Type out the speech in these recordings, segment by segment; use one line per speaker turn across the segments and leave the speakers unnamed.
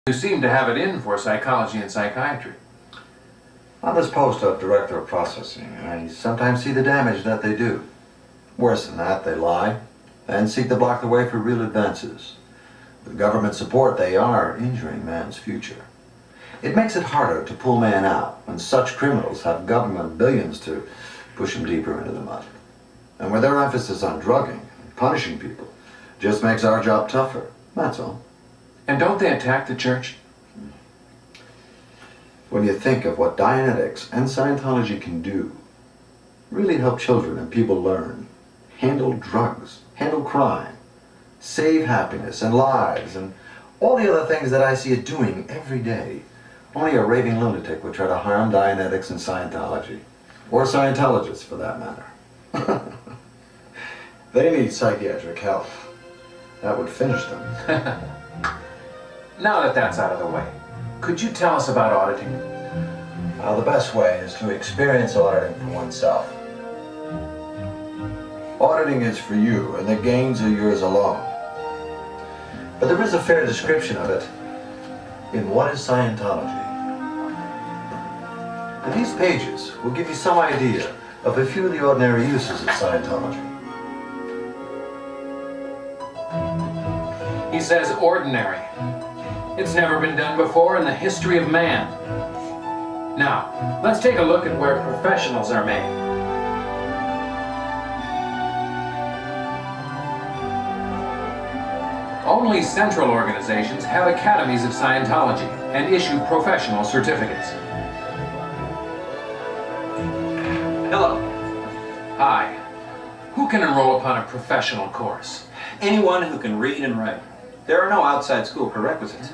You seem to have it in for psychology and psychiatry.
On this post of director of processing, I sometimes see the damage that they do. Worse than that, they lie and seek to block the way for real advances. With government support, they are injuring man's future. It makes it harder to pull man out when such criminals have government billions to push him deeper into the mud. And with their emphasis on drugging and punishing people, just makes our job tougher, that's all.
And don't they attack the church?
When you think of what Dianetics and Scientology can do, really help children and people learn, handle drugs, handle crime, save happiness and lives, and all the other things that I see it doing every day, only a raving lunatic would try to harm Dianetics and Scientology, or Scientologists for that matter. They need psychiatric help. That would finish them.
Now that that's out of the way, could you tell us about auditing?
The best way is to experience auditing for oneself. Auditing is for you, and the gains are yours alone. But there is a fair description of it in What is Scientology? And these pages will give you some idea of a few of the ordinary uses of Scientology.
He says ordinary. It's never been done before in the history of man. Now, let's take a look at where professionals are made. Only central organizations have academies of Scientology and issue professional certificates.
Hello.
Hi. Who can enroll upon a professional course?
Anyone who can read and write. There are no outside school prerequisites.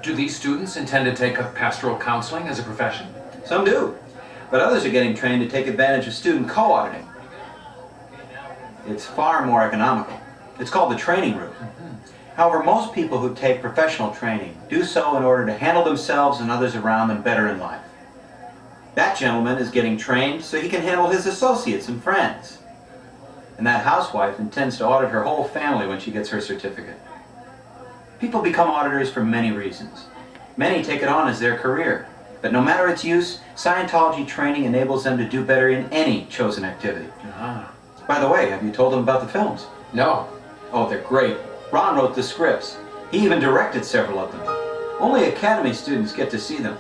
Do these students intend to take up pastoral counseling as a profession?
Some do, but others are getting trained to take advantage of student co-auditing. It's far more economical. It's called the training route. However, most people who take professional training do so in order to handle themselves and others around them better in life. That gentleman is getting trained so he can handle his associates and friends. And that housewife intends to audit her whole family when she gets her certificate. People become auditors for many reasons. Many take it on as their career. But no matter its use, Scientology training enables them to do better in any chosen activity. By the way, have you told them about the films?
No.
Oh, they're great. Ron wrote the scripts. He even directed several of them. Only Academy students get to see them.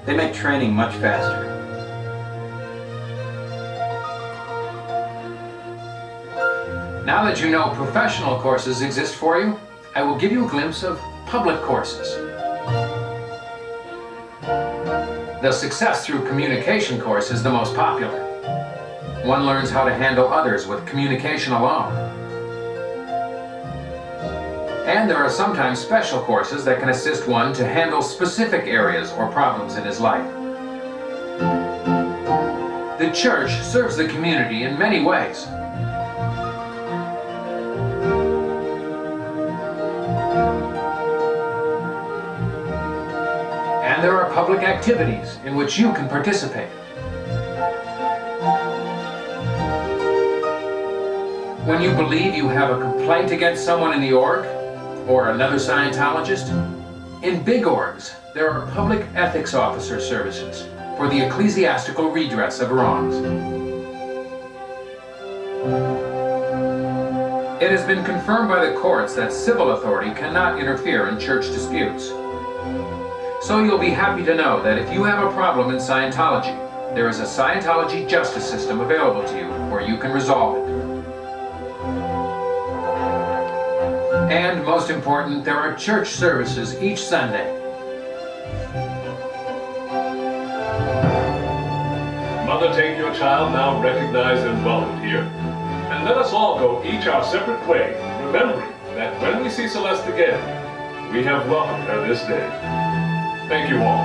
They make training much faster.
Now that you know professional courses exist for you, I will give you a glimpse of public courses. The Success Through Communication course is the most popular. One learns how to handle others with communication alone. And there are sometimes special courses that can assist one to handle specific areas or problems in his life. The church serves the community in many ways. And there are public activities in which you can participate. When you believe you have a complaint against someone in the org, or another Scientologist, in big orgs, there are public ethics officer services for the ecclesiastical redress of wrongs. It has been confirmed by the courts that civil authority cannot interfere in church disputes. So you'll be happy to know that if you have a problem in Scientology, there is a Scientology justice system available to you where you can resolve it. And most important, there are church services each Sunday.
Mother, take your child, now recognized and welcomed here. And let us all go each our separate way, remembering that when we see Celeste again, we have welcomed her this day. Thank you all.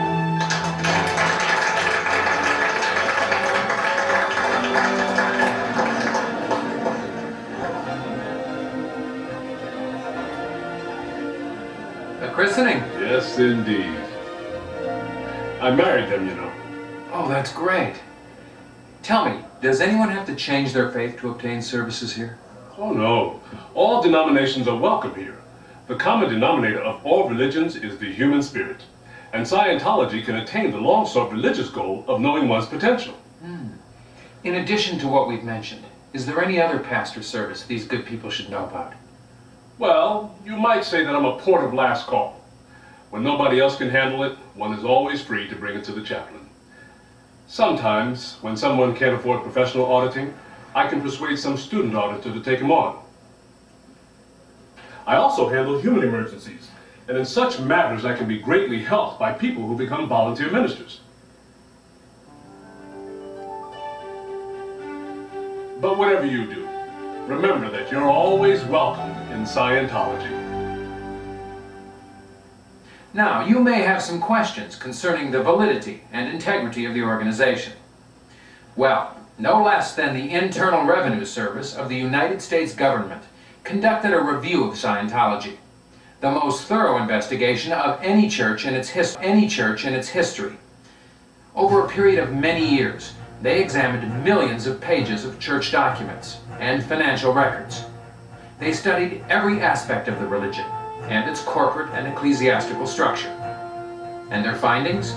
A christening?
Yes, indeed. I married them, you know.
Oh, that's great. Tell me, does anyone have to change their faith to obtain services here?
Oh, no. All denominations are welcome here. The common denominator of all religions is the human spirit, and Scientology can attain the long-sought religious goal of knowing one's potential.
In addition to what we've mentioned, is there any other pastor service these good people should know about?
Well, you might say that I'm a port of last call. When nobody else can handle it, one is always free to bring it to the chaplain. Sometimes, when someone can't afford professional auditing, I can persuade some student auditor to take him on. I also handle human emergencies, and in such matters I can be greatly helped by people who become volunteer ministers. But whatever you do, remember that you're always welcome in Scientology.
Now, you may have some questions concerning the validity and integrity of the organization. Well, no less than the Internal Revenue Service of the United States government conducted a review of Scientology, the most thorough investigation of any church in its history. Over a period of many years, they examined millions of pages of church documents and financial records. They studied every aspect of the religion and its corporate and ecclesiastical structure. And their findings?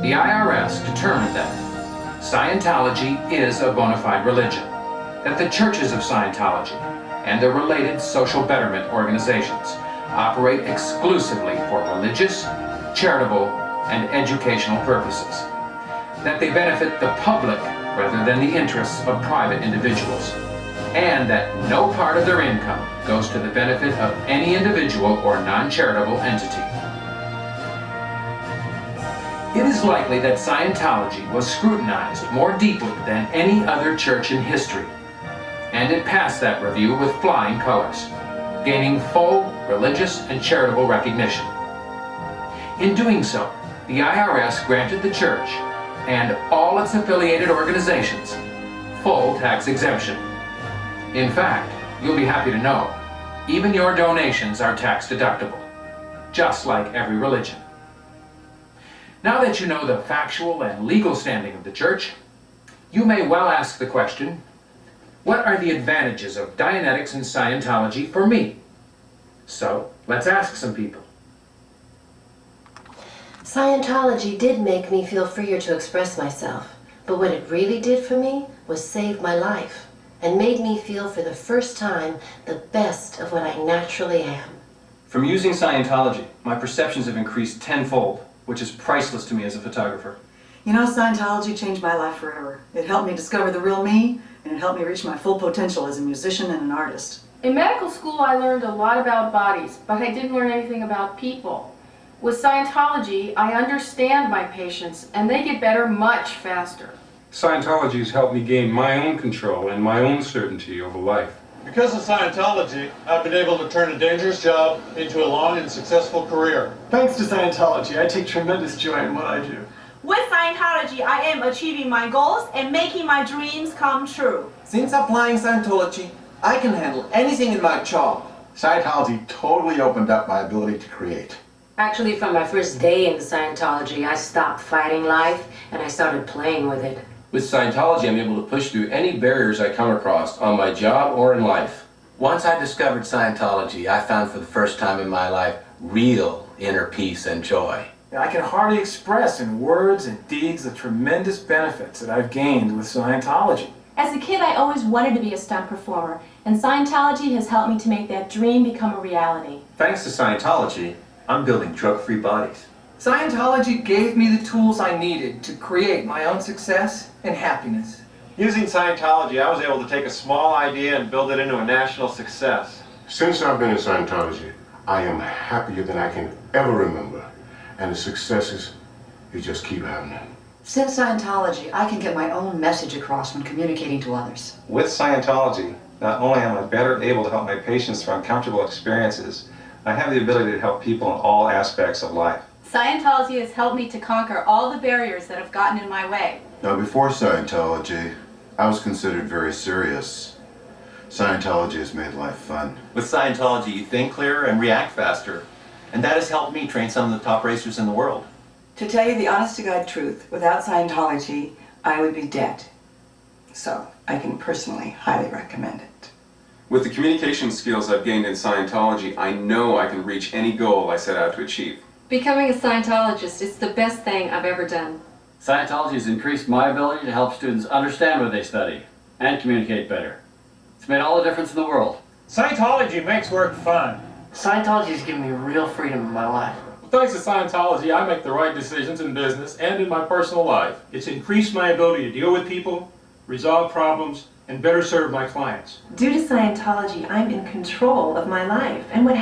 The IRS determined that Scientology is a bona fide religion, that the churches of Scientology and their related social betterment organizations operate exclusively for religious, charitable, and educational purposes, that they benefit the public rather than the interests of private individuals, and that no part of their income goes to the benefit of any individual or non-charitable entity. It is likely that Scientology was scrutinized more deeply than any other church in history, and it passed that review with flying colors, gaining full religious and charitable recognition. In doing so, the IRS granted the church and all its affiliated organizations full tax exemption. In fact, you'll be happy to know, even your donations are tax deductible, just like every religion. Now that you know the factual and legal standing of the church, you may well ask the question, what are the advantages of Dianetics and Scientology for me? So, let's ask some people.
Scientology did make me feel freer to express myself, but what it really did for me was save my life and made me feel for the first time the best of what I naturally am.
From using Scientology, my perceptions have increased tenfold, which is priceless to me as a photographer.
You know, Scientology changed my life forever. It helped me discover the real me, and it helped me reach my full potential as a musician and an artist.
In medical school, I learned a lot about bodies, but I didn't learn anything about people. With Scientology, I understand my patients, and they get better much faster.
Scientology has helped me gain my own control and my own certainty over life.
Because of Scientology, I've been able to turn a dangerous job into a long and successful career.
Thanks to Scientology, I take tremendous joy in what I do.
With Scientology, I am achieving my goals and making my dreams come true.
Since applying Scientology, I can handle anything in my job.
Scientology totally opened up my ability to create.
Actually, from my first day in Scientology, I stopped fighting life and I started playing with it.
With Scientology, I'm able to push through any barriers I come across on my job or in life.
Once I discovered Scientology, I found for the first time in my life real inner peace and joy.
I can hardly express in words and deeds the tremendous benefits that I've gained with Scientology.
As a kid, I always wanted to be a stunt performer, and Scientology has helped me to make that dream become a reality.
Thanks to Scientology, I'm building drug-free bodies.
Scientology gave me the tools I needed to create my own success and happiness.
Using Scientology, I was able to take a small idea and build it into a national success.
Since I've been in Scientology, I am happier than I can ever remember. And the successes, they just keep happening.
Since Scientology, I can get my own message across when communicating to others.
With Scientology, not only am I better able to help my patients through uncomfortable experiences, I have the ability to help people in all aspects of life.
Scientology has helped me to conquer all the barriers that have gotten in my way.
Now, before Scientology, I was considered very serious. Scientology has made life fun.
With Scientology, you think clearer and react faster. And that has helped me train some of the top racers in the world.
To tell you the honest-to-God truth, without Scientology, I would be dead. So, I can personally highly recommend it.
With the communication skills I've gained in Scientology, I know I can reach any goal I set out to achieve.
Becoming a Scientologist is the best thing I've ever done.
Scientology has increased my ability to help students understand what they study and communicate better. It's made all the difference in the world.
Scientology makes work fun.
Scientology has given me real freedom in my life.
Well, thanks to Scientology, I make the right decisions in business and in my personal life.
It's increased my ability to deal with people, resolve problems, and better serve my clients.
Due to Scientology, I'm in control of my life and what